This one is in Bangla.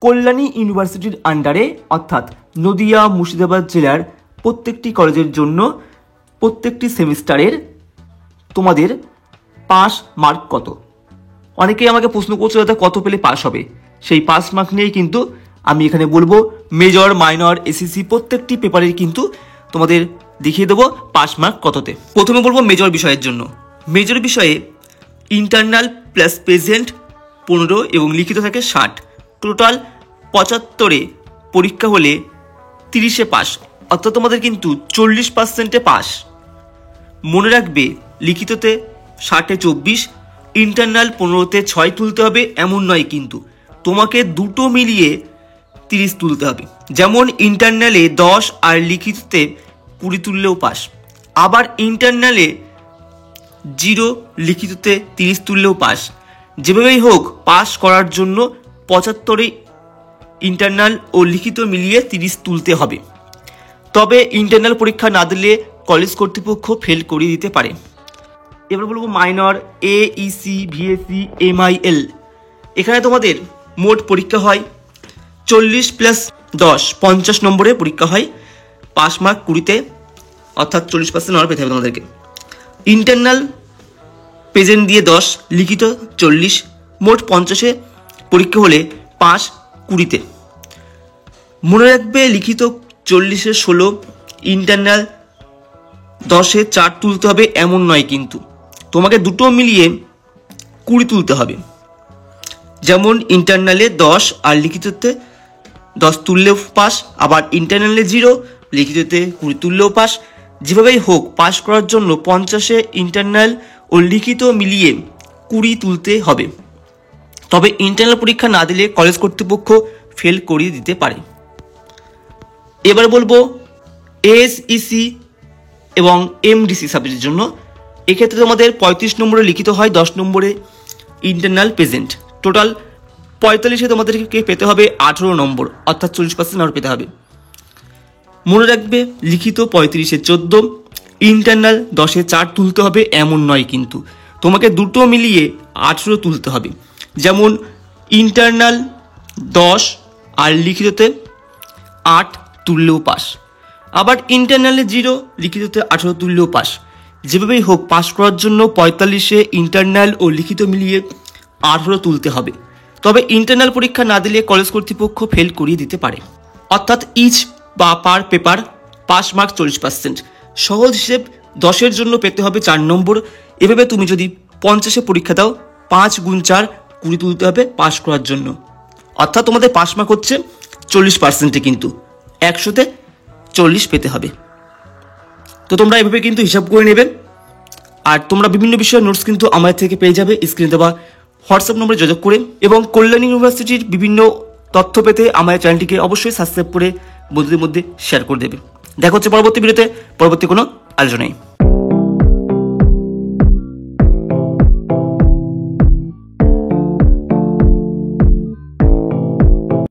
কল্যাণী ইউনিভার্সিটির আন্ডারে অর্থাৎ নদিয়া মুর্শিদাবাদ জেলার প্রত্যেকটি কলেজের জন্য প্রত্যেকটি সেমিস্টারের তোমাদের পাস মার্ক কত? অনেকেই আমাকে প্রশ্ন করছে দাদা কত পেলে পাস হবে। সেই পাস মার্ক নিয়েই কিন্তু আমি এখানে বলবো। মেজর, মাইনর, এসএসসি প্রত্যেকটি পেপারের কিন্তু তোমাদের দেখিয়ে দেবো পাস মার্ক কততে। প্রথমে বলবো মেজর বিষয়ের জন্য। মেজর বিষয়ে ইন্টারনাল প্লাস প্রেজেন্ট 15 এবং লিখিত থাকে 60, টোটাল 75-এ পরীক্ষা হলে 30-এ পাস, অর্থাৎ তোমাদের কিন্তু 40%-এ পাস। মনে রাখবে লিখিততে 60-এ 24, ইন্টারনাল 15-তে 6 তুলতে হবে এমন নয়, কিন্তু তোমাকে দুটো মিলিয়ে 30 তুলতে হবে। যেমন ইন্টারনালে 10 আর লিখিততে 20 তুললেও পাস, আবার ইন্টারনালে 0 লিখিততে 30 তুললেও পাস। যেভাবেই হোক পাস করার জন্য 75-এ ইন্টারনাল ও লিখিত মিলিয়ে 30 তুলতে হবে। তবে ইন্টারনাল পরীক্ষা না দিলে কলেজ কর্তৃপক্ষ ফেল করিয়ে দিতে পারে। এবার বলবো মাইনর, AEC, VSC, MIL। এখানে তোমাদের মোট পরীক্ষা হয় 40 + 10 50 নম্বরে পরীক্ষা হয়। পাস মার্ক 20-তে, অর্থাৎ 40% নম্বর পেতে হবে তোমাদেরকে। ইন্টারনাল প্রেজেন্ট দিয়ে 10, লিখিত 40, মোট 50-এ পরীক্ষা হলে পাস 20-তে। মনে রাখবে লিখিত 40-এ 16, ইন্টারনাল 10-এ 4 তুলতে হবে এমন নয়, কিন্তু তোমাকে দুটো মিলিয়ে 20 তুলতে হবে। যেমন ইন্টারনালে 10 আর লিখিততে 10 তুললেও পাস, আবার ইন্টারনালে 0 লিখিততে 20 তুললেও পাস। যেভাবেই হোক পাস করার জন্য 50-এ ইন্টারনাল ও লিখিত মিলিয়ে 20 তুলতে হবে। তবে ইন্টারনাল পরীক্ষা না দিলে কলেজ কর্তৃপক্ষ ফেল করিয়ে দিতে পারে। এবার বলবো ASEC এবং MDC সাবজেক্টের জন্য। এক্ষেত্রে তোমাদের 35 নম্বরে লিখিত হয়, 10 নম্বরে ইন্টারনাল প্রেজেন্ট, টোটাল 45-এ তোমাদেরকে পেতে হবে 18 নম্বর, অর্থাৎ 40% নম্বর পেতে হবে। মনে রাখবে লিখিত 35-এ 14, ইন্টারনাল 10-এ 4 তুলতে হবে এমন নয়, কিন্তু তোমাকে দুটো মিলিয়ে 18 তুলতে হবে। যেমন ইন্টারনাল 10 আর লিখিততে 8 তুললেও পাস, আবার ইন্টারনালে 0 লিখিততে 18 তুললেও পাস। যেভাবেই হোক পাস করার জন্য 45-এ ইন্টারনাল ও লিখিত মিলিয়ে 18 তুলতে হবে। তবে ইন্টারনাল পরীক্ষা না দিলে কলেজ কর্তৃপক্ষ ফেল করিয়ে দিতে পারে। অর্থাৎ ইচ বা পার পেপার পাস মার্ক 40%। সহজ হিসেব 10-এর জন্য পেতে হবে 4 নম্বর। এভাবে তুমি যদি 50-এ পরীক্ষা দাও 5 × 4 20 তুলতে হবে পাস করার জন্য। অর্থাৎ তোমাদের পাস মার্ক হচ্ছে 40%, কিন্তু 100-তে 40 পেতে হবে। তো তোমরা এভাবে কিন্তু হিসাব করে নেবে। আর তোমরা বিভিন্ন বিষয়ের নোটস কিন্তু আমার থেকে পেয়ে যাবে স্ক্রিনে দেওয়া হোয়াটসঅ্যাপ নম্বরে যোগাযোগ করে। এবং কল্যাণী ইউনিভার্সিটির বিভিন্ন তথ্য পেতে আমার চ্যানেলটিকে অবশ্যই সাবস্ক্রাইব করে বন্ধুদের মধ্যে শেয়ার করে দেবে। দেখা হচ্ছে পরবর্তী ভিডিওতে পরবর্তী কোনো আলোচনায়।